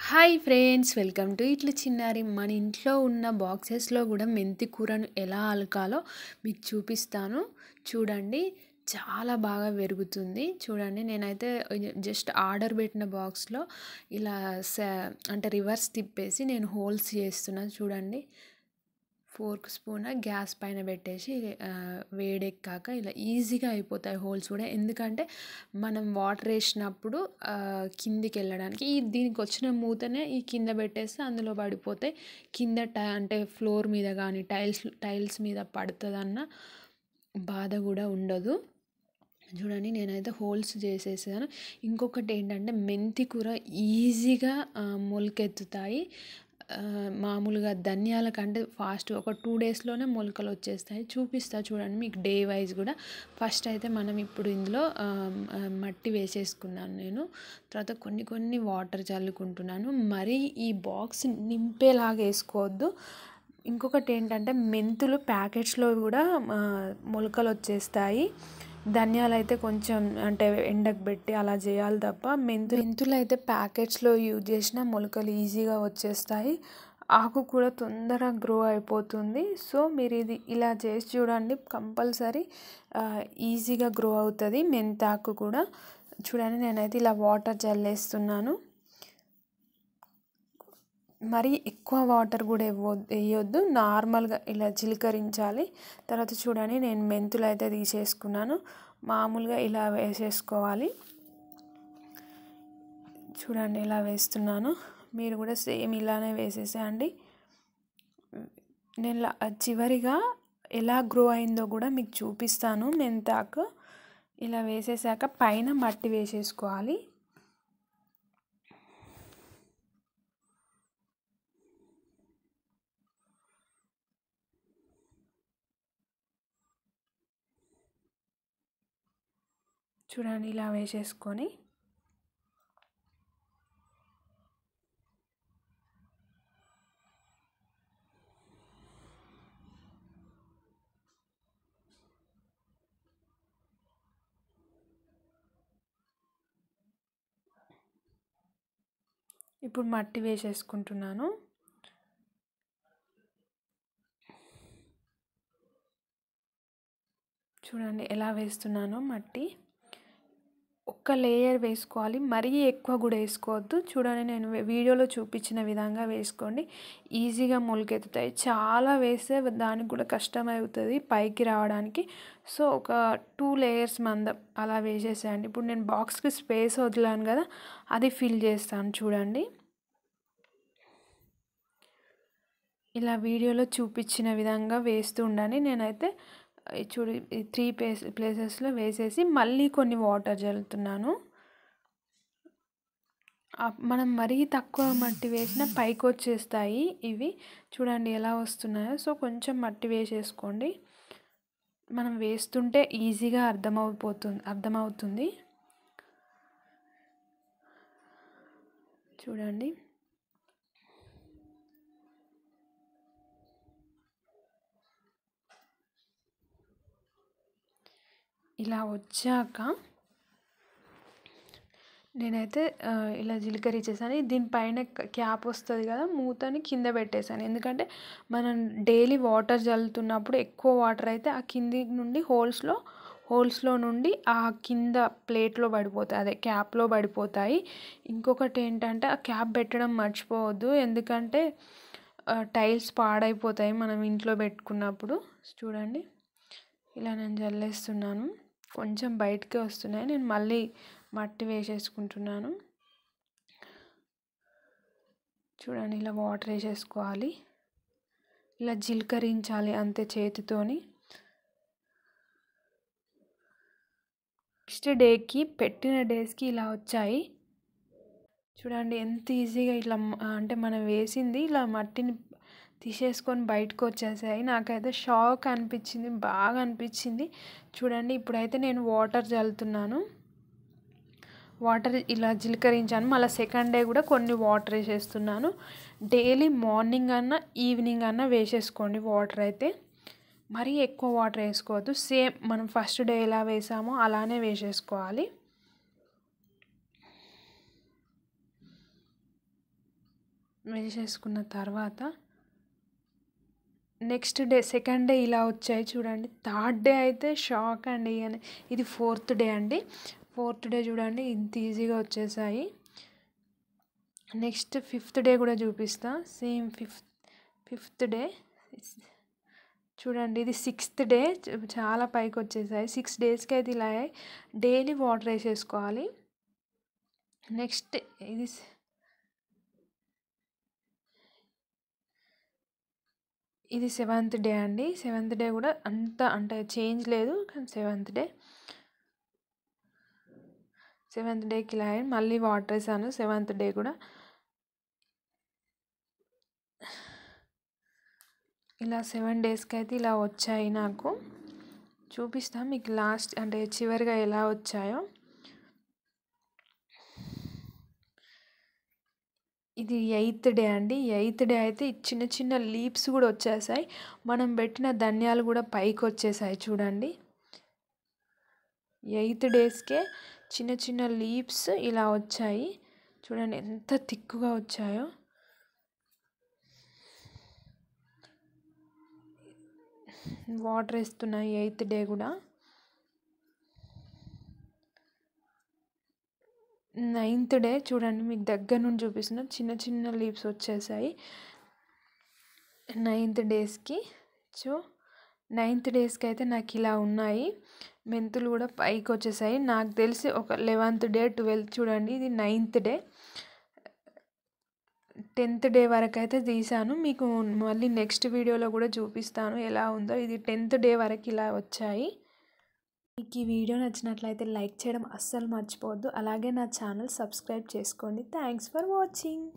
Hi friends, welcome to ఇట్ల చిన్నారి. మన ఇంట్లో ఉన్న బాక్సెస్లో కూడా మెంతి కూరను ఎలా అలకాలో మీకు చూపిస్తాను. చూడండి, చాలా బాగా పెరుగుతుంది. చూడండి, నేనైతే జస్ట్ ఆర్డర్ పెట్టిన బాక్స్లో ఇలా అంటే రివర్స్ తిప్పేసి నేను హోల్స్ చేస్తున్నాను. చూడండి, ఫోర్క్ స్పూన్ గ్యాస్ పైన పెట్టేసి వేడెక్కాక ఇలా ఈజీగా అయిపోతాయి హోల్స్ కూడా. ఎందుకంటే మనం వాటర్ వేసినప్పుడు కిందికి వెళ్ళడానికి దీనికి వచ్చిన మూతనే ఈ కింద పెట్టేస్తే అందులో పడిపోతాయి. కింద అంటే ఫ్లోర్ మీద కానీ టైల్స్ మీద పడుతుందన్న బాధ కూడా ఉండదు. చూడండి, నేనైతే హోల్స్ చేసేసాను. ఇంకొకటి ఏంటంటే మెంతి కూర ఈజీగా మొలకెత్తుతాయి. మామూలుగా ధనియాల కంటే ఫాస్ట్ ఒక 2 డేస్లోనే మొలకలు వచ్చేస్తాయి. చూపిస్తా చూడండి మీకు డే వైజ్ కూడా. ఫస్ట్ అయితే మనం ఇప్పుడు ఇందులో మట్టి వేసేసుకున్నాను నేను. తర్వాత కొన్ని వాటర్ చల్లుకుంటున్నాను. మరి ఈ బాక్స్ నింపేలాగా వేసుకోవద్దు. ఇంకొకటి ఏంటంటే మెంతులు ప్యాకెట్స్లో కూడా మొలకలు వచ్చేస్తాయి. ధనియాలు అయితే కొంచెం అంటే ఎండకు పెట్టి అలా చేయాలి తప్ప మెంతులు అయితే ప్యాకెట్స్లో యూజ్ చేసిన మొలకలు ఈజీగా వచ్చేస్తాయి. ఆకు కూడా తొందరగా గ్రో అయిపోతుంది. సో మీరు ఇది ఇలా చేసి చూడండి, కంపల్సరీ ఈజీగా గ్రో అవుతుంది మెంతాకు కూడా. చూడండి, నేనైతే ఇలా వాటర్ చల్లేస్తున్నాను. మరి ఎక్కువ వాటర్ కూడా వేయొద్దు, నార్మల్గా ఇలా చిలకరించాలి. తర్వాత చూడండి, నేను మెంతులు అయితే తీసేసుకున్నాను. మామూలుగా ఇలా వేసేసుకోవాలి. చూడండి, ఇలా వేస్తున్నాను. మీరు కూడా సేమ్ ఇలానే వేసేసేయండి. నేను చివరిగా ఎలా గ్రో అయిందో కూడా మీకు చూపిస్తాను. మెంతాకు ఇలా వేసేసాక పైన మట్టి వేసేసుకోవాలి. చూడండి, ఇలా వేసేసుకొని ఇప్పుడు మట్టి వేసేసుకుంటున్నాను. చూడండి ఎలా వేస్తున్నానో మట్టి. ఒక్క లేయర్ వేసుకోవాలి, మరీ ఎక్కువ కూడా వేసుకోవద్దు. చూడండి, నేను వీడియోలో చూపించిన విధంగా వేసుకోండి, ఈజీగా మొలకెత్తుతాయి. చాలా వేస్తే దానికి కూడా కష్టమవుతుంది పైకి రావడానికి. సో ఒక 2 లేయర్స్ మందం అలా వేసేసేయండి. ఇప్పుడు నేను బాక్స్కి స్పేస్ వదిలాను కదా, అది ఫిల్ చేస్తాను. చూడండి, ఇలా వీడియోలో చూపించిన విధంగా వేస్తూ ఉండండి. నేనైతే చూడు 3 ప్లేసెస్లో వేసేసి మళ్ళీ కొన్ని వాటర్ చల్లుతున్నాను. మనం మరీ తక్కువ మట్టి వేసినా పైకి వచ్చేస్తాయి ఇవి. చూడండి ఎలా వస్తున్నాయో. సో కొంచెం మట్టి వేసేసుకోండి, మనం వేస్తుంటే ఈజీగా అర్థమవుతుంది. చూడండి, ఇలా వచ్చాక నేనైతే ఇలా జీలకర్ర దీనిపైన క్యాప్ వస్తుంది కదా, మూతని కింద పెట్టేశాను. ఎందుకంటే మనం డైలీ వాటర్ చల్లుతున్నప్పుడు ఎక్కువ వాటర్ అయితే ఆ కింది నుండి హోల్స్లో నుండి ఆ కింద ప్లేట్లో పడిపోతాయి, అదే క్యాప్లో పడిపోతాయి. ఇంకొకటి ఏంటంటే ఆ క్యాప్ పెట్టడం మర్చిపోవద్దు, ఎందుకంటే టైల్స్ పాడైపోతాయి మనం ఇంట్లో పెట్టుకున్నప్పుడు. చూడండి, ఇలా నేను చల్లేస్తున్నాను. కొంచెం బయటకే వస్తున్నాయి, నేను మళ్ళీ మట్టి వేసేసుకుంటున్నాను. చూడండి, ఇలా వాటర్ వేసేసుకోవాలి, ఇలా జీలకరించాలి అంతే చేతితోని. నెక్స్ట్ డేకి పెట్టిన డేస్కి ఇలా వచ్చాయి. చూడండి ఎంత ఈజీగా ఇట్లా అంటే మనం వేసింది ఇలా మట్టిని తీసేసుకొని బయటకు వచ్చేసాయి. నాకైతే షాక్ అనిపించింది, బాగా అనిపించింది. చూడండి, ఇప్పుడైతే నేను వాటర్ చల్లుతున్నాను. వాటర్ ఇలా జీలకరించాను, మళ్ళీ సెకండ్ డే కూడా కొన్ని వాటర్ వేసేస్తున్నాను. డైలీ మార్నింగ్ అన్నా ఈవినింగ్ అన్నా వేసేసుకోండి వాటర్ అయితే. మరీ ఎక్కువ వాటర్ వేసుకోవద్దు, సేమ్ మనం ఫస్ట్ డే ఎలా వేసామో అలానే వేసేసుకోవాలి. వేసేసుకున్న తర్వాత నెక్స్ట్ డే సెకండ్ డే ఇలా వచ్చాయి చూడండి. థర్డ్ డే అయితే షాక్ అండి. ఇది ఫోర్త్ డే అండి. ఫోర్త్ డే చూడండి ఇంత ఈజీగా వచ్చేసాయి. నెక్స్ట్ ఫిఫ్త్ డే కూడా చూపిస్తా. సేమ్ ఫిఫ్త్ డే చూడండి. ఇది సిక్స్త్ డే చాలా పైకి వచ్చేసాయి. 6 డేస్కి అయితే ఇలా డైలీ వాటర్ వేసేసుకోవాలి. నెక్స్ట్ ఇది 7th డే అండి. 7th డే కూడా అంత అంటే చేంజ్ లేదు, కానీ 7th డేకి ఇలా మళ్ళీ వాటర్ వేసాను. 7th డే కూడా ఇలా 7 డేస్కి అయితే ఇలా వచ్చాయి. నాకు చూపిస్తా మీకు లాస్ట్ అంటే చివరిగా ఎలా వచ్చాయో. ఇది 8th డే అండి. 8th డే అయితే చిన్న చిన్న లీవ్స్ కూడా వచ్చేసాయి. మనం పెట్టిన ధనియాలు కూడా పైకి వచ్చేసాయి చూడండి. 8 డేస్కే చిన్న చిన్న లీవ్స్ ఇలా వచ్చాయి చూడండి, ఎంత థిక్గా వచ్చాయో. వాటర్ వేస్తున్నాయి 8th డే కూడా. 9th డే చూడండి, మీకు దగ్గర నుండి చూపిస్తున్నా, చిన్న చిన్న లీవ్స్ వచ్చేసాయి 9th డేస్కి. సో 9th డేస్కి అయితే నాకు ఇలా ఉన్నాయి. మెంతులు కూడా పైకి వచ్చేసాయి. నాకు తెలిసి ఒక 11th డే 12th చూడండి, ఇది 9th డే. 10th డే వరకు అయితే తీసాను. మీకు మళ్ళీ నెక్స్ట్ వీడియోలో కూడా చూపిస్తాను ఎలా ఉందో. ఇది 10th డే వరకు ఇలా వచ్చాయి. మీకు ఈ వీడియో నచ్చినట్లయితే లైక్ చేయడం అస్సలు మర్చిపోవద్దు. అలాగే నా ఛానల్ సబ్స్క్రైబ్ చేసుకోండి. Thanks for watching.